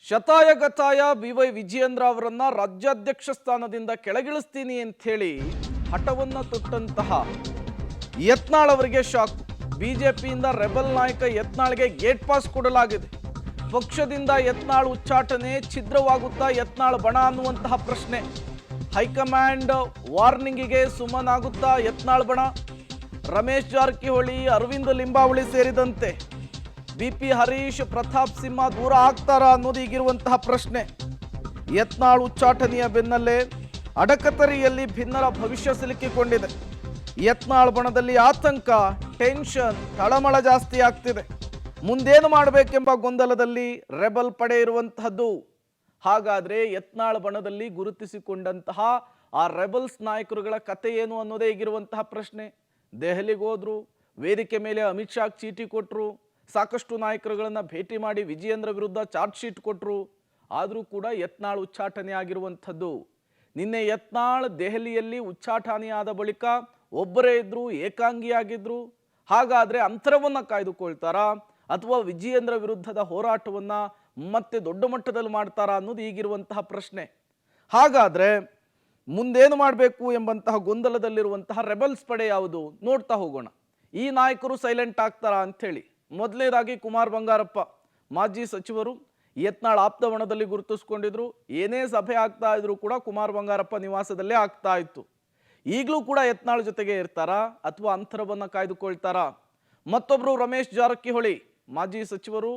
ಶತಾಯಗತಾಯ BY Vijayendra ಅವರನ್ನ ರಾಜ್ಯಾಧ್ಯಕ್ಷ ಸ್ಥಾನದಿಂದ ಕೆಳಗಿಳಿಸ್ತೀನಿ ಅಂತ ಹೇಳಿ ಹಠವನ್ನ ತೊಟ್ಟಂತಹ ಯತ್ನಾಳ್ ಅವರಿಗೆ ಶಾಕ್. ಬಿಜೆಪಿಯಿಂದ ರೆಬಲ್ ನಾಯಕ ಯತ್ನಾಳ್ಗೆ ಗೇಟ್ ಪಾಸ್ ಕೊಡಲಾಗಿದೆ. ಪಕ್ಷದಿಂದ ಯತ್ನಾಳ್ ಉಚ್ಚಾಟನೆ ಛಿದ್ರವಾಗುತ್ತಾ ಯತ್ನಾಳ್ ಬಣ ಅನ್ನುವಂತಹ ಪ್ರಶ್ನೆ. ಹೈಕಮಾಂಡ್ ವಾರ್ನಿಂಗಿಗೆ ಸುಮ್ಮನಾಗುತ್ತಾ ಯತ್ನಾಳ್ ಬಣ. ರಮೇಶ್ ಜಾರಕಿಹೊಳಿ, ಅರವಿಂದ ಲಿಂಬಾವಳಿ ಸೇರಿದಂತೆ BP ಹರೀಶ್, ಪ್ರತಾಪ್ ಸಿಂಹ ದೂರ ಆಗ್ತಾರಾ ಅನ್ನೋದು ಈಗಿರುವಂತಹ ಪ್ರಶ್ನೆ. ಯತ್ನಾಳ್ ಉಚ್ಚಾಟನೆಯ ಬೆನ್ನಲ್ಲೇ ಅಡಕತರಿಯಲ್ಲಿ ಭಿನ್ನರ ಭವಿಷ್ಯ ಸಿಲುಕಿಕೊಂಡಿದೆ. ಯತ್ನಾಳ್ ಬಣದಲ್ಲಿ ಆತಂಕ, ಟೆನ್ಷನ್, ತಳಮಳ ಜಾಸ್ತಿ ಆಗ್ತಿದೆ. ಮುಂದೇನು ಮಾಡಬೇಕೆಂಬ ಗೊಂದಲದಲ್ಲಿ ರೆಬಲ್ ಪಡೆ ಇರುವಂತಹದ್ದು. ಹಾಗಾದ್ರೆ ಯತ್ನಾಳ್ ಬಣದಲ್ಲಿ ಗುರುತಿಸಿಕೊಂಡಂತಹ ಆ ರೆಬಲ್ಸ್ ನಾಯಕರುಗಳ ಕತೆ ಏನು ಅನ್ನೋದೇ ಈಗಿರುವಂತಹ ಪ್ರಶ್ನೆ. ದೆಹಲಿಗೆ ಹೋದ್ರು, ವೇದಿಕೆ ಮೇಲೆ ಅಮಿತ್ ಶಾ ಚೀಟಿ ಕೊಟ್ಟರು, ಸಾಕಷ್ಟು ನಾಯಕರುಗಳನ್ನು ಭೇಟಿ ಮಾಡಿ ವಿಜಯೇಂದ್ರ ವಿರುದ್ಧ ಚಾರ್ಜ್ ಶೀಟ್ ಕೊಟ್ಟರು. ಆದರೂ ಕೂಡ ಯತ್ನಾಳ್ ಉಚ್ಚಾಟನೆ ಆಗಿರುವಂಥದ್ದು. ನಿನ್ನೆ ಯತ್ನಾಳ್ ದೆಹಲಿಯಲ್ಲಿ ಉಚ್ಚಾಟನೆಯಾದ ಬಳಿಕ ಒಬ್ಬರೇ ಇದ್ರು, ಏಕಾಂಗಿಯಾಗಿದ್ರು. ಹಾಗಾದ್ರೆ ಅಂತರವನ್ನ ಕಾಯ್ದುಕೊಳ್ತಾರಾ ಅಥವಾ ವಿಜಯೇಂದ್ರ ವಿರುದ್ಧದ ಹೋರಾಟವನ್ನ ಮತ್ತೆ ದೊಡ್ಡ ಮಟ್ಟದಲ್ಲಿ ಮಾಡ್ತಾರಾ ಅನ್ನೋದು ಈಗಿರುವಂತಹ ಪ್ರಶ್ನೆ. ಹಾಗಾದ್ರೆ ಮುಂದೇನು ಮಾಡಬೇಕು ಎಂಬಂತಹ ಗೊಂದಲದಲ್ಲಿರುವಂತಹ ರೆಬಲ್ಸ್ ಪಡೆ ಯಾವುದು ನೋಡ್ತಾ ಹೋಗೋಣ. ಈ ನಾಯಕರು ಸೈಲೆಂಟ್ ಆಗ್ತಾರಾ ಅಂಥೇಳಿ. ಮೊದಲನೇದಾಗಿ ಕುಮಾರ್ ಬಂಗಾರಪ್ಪ, ಮಾಜಿ ಸಚಿವರು, ಯತ್ನಾಳ್ ಆಪ್ತವಣದಲ್ಲಿ ಗುರುತಿಸ್ಕೊಂಡಿದ್ರು. ಏನೇ ಸಭೆ ಆಗ್ತಾ ಇದ್ರು ಕೂಡ ಕುಮಾರ್ ಬಂಗಾರಪ್ಪ ನಿವಾಸದಲ್ಲೇ ಆಗ್ತಾ ಇತ್ತು. ಈಗಲೂ ಕೂಡ ಯತ್ನಾಳ್ ಜೊತೆಗೆ ಇರ್ತಾರಾ ಅಥವಾ ಅಂತರವನ್ನ ಕಾಯ್ದುಕೊಳ್ತಾರಾ? ಮತ್ತೊಬ್ರು ರಮೇಶ್ ಜಾರಕಿಹೊಳಿ, ಮಾಜಿ ಸಚಿವರು,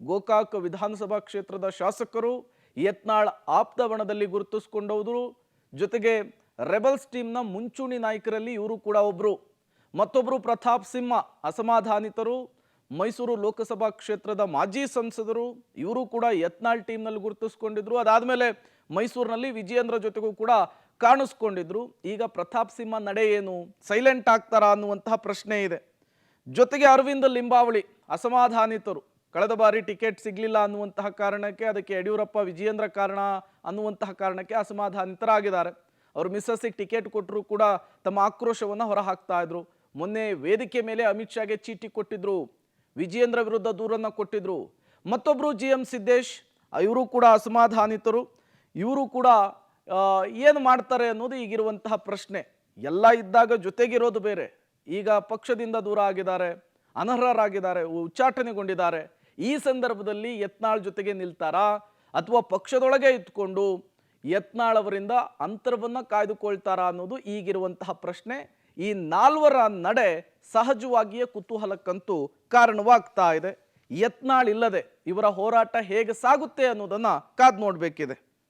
ಗೋಕಾಕ್ ವಿಧಾನಸಭಾ ಕ್ಷೇತ್ರದ ಶಾಸಕರು, ಯತ್ನಾಳ್ ಆಪ್ತವಣದಲ್ಲಿ ಗುರುತಿಸ್ಕೊಂಡವರು. ಜೊತೆಗೆ ರೆಬಲ್ಸ್ ಟೀಮ್ನ ಮುಂಚೂಣಿ ನಾಯಕರಲ್ಲಿ ಇವರು ಕೂಡ ಒಬ್ರು. ಮತ್ತೊಬ್ರು ಪ್ರತಾಪ್ ಸಿಂಹ, ಅಸಮಾಧಾನಿತರು, ಮೈಸೂರು ಲೋಕಸಭಾ ಕ್ಷೇತ್ರದ ಮಾಜಿ ಸಂಸದರು. ಇವರು ಕೂಡ ಯತ್ನಾಳ್ ಟೀಮ್ನಲ್ಲಿ ಗುರುತಿಸ್ಕೊಂಡಿದ್ರು. ಅದಾದ್ಮೇಲೆ ಮೈಸೂರಿನಲ್ಲಿ ವಿಜಯೇಂದ್ರ ಜೊತೆಗೂ ಕೂಡ ಕಾಣಿಸ್ಕೊಂಡಿದ್ರು. ಈಗ ಪ್ರತಾಪ್ ಸಿಂಹ ನಡೆ ಏನು, ಸೈಲೆಂಟ್ ಆಗ್ತಾರಾ ಅನ್ನುವಂತಹ ಪ್ರಶ್ನೆ ಇದೆ. ಜೊತೆಗೆ ಅರವಿಂದ ಲಿಂಬಾವಳಿ, ಅಸಮಾಧಾನಿತರು. ಕಳೆದ ಬಾರಿ ಟಿಕೆಟ್ ಸಿಗ್ಲಿಲ್ಲ ಅನ್ನುವಂತಹ ಕಾರಣಕ್ಕೆ, ಅದಕ್ಕೆ ಯಡಿಯೂರಪ್ಪ ವಿಜಯೇಂದ್ರ ಕಾರಣ ಅನ್ನುವಂತಹ ಕಾರಣಕ್ಕೆ ಅಸಮಾಧಾನಿತರಾಗಿದ್ದಾರೆ. ಅವರು ಮಿಸ್ಸಸ್ಸಿಗೆ ಟಿಕೆಟ್ ಕೊಟ್ಟರು ಕೂಡ ತಮ್ಮ ಆಕ್ರೋಶವನ್ನು ಹೊರಹಾಕ್ತಾ ಇದ್ರು. ಮೊನ್ನೆ ವೇದಿಕೆ ಮೇಲೆ ಅಮಿತ್ ಶಾಗೆ ಚೀಟಿ ಕೊಟ್ಟಿದ್ರು, ವಿಜಯೇಂದ್ರ ವಿರುದ್ಧ ದೂರನ್ನ ಕೊಟ್ಟಿದ್ರು. ಮತ್ತೊಬ್ರು GM ಸಿದ್ದೇಶ್, ಇವರು ಕೂಡ ಅಸಮಾಧಾನಿತರು. ಇವರು ಕೂಡ ಏನು ಮಾಡ್ತಾರೆ ಅನ್ನೋದು ಈಗಿರುವಂತಹ ಪ್ರಶ್ನೆ. ಎಲ್ಲ ಇದ್ದಾಗ ಜೊತೆಗಿರೋದು ಬೇರೆ, ಈಗ ಪಕ್ಷದಿಂದ ದೂರ ಆಗಿದ್ದಾರೆ, ಅನರ್ಹರಾಗಿದ್ದಾರೆ, ಉಚ್ಚಾಟನೆಗೊಂಡಿದ್ದಾರೆ. ಈ ಸಂದರ್ಭದಲ್ಲಿ ಯತ್ನಾಳ್ ಜೊತೆಗೆ ನಿಲ್ತಾರಾ ಅಥವಾ ಪಕ್ಷದೊಳಗೆ ಇದ್ಕೊಂಡು ಯತ್ನಾಳ್ ಅವರಿಂದ ಅಂತರವನ್ನ ಕಾಯ್ದುಕೊಳ್ತಾರಾ ಅನ್ನೋದು ಈಗಿರುವಂತಹ ಪ್ರಶ್ನೆ. ಈ ನಾಲ್ವರ ನಡೆ ಸಹಜವಾಗಿಯೇ ಕುತೂಹಲಕ್ಕಂತೂ ಕಾರಣವಾಗ್ತಾ ಇದೆ. ಯತ್ನಾಳ್ ಇಲ್ಲದೆ ಇವರ ಹೋರಾಟ ಹೇಗೆ ಸಾಗುತ್ತೆ ಅನ್ನೋದನ್ನ ಕಾದ್ ನೋಡ್ಬೇಕಿದೆ.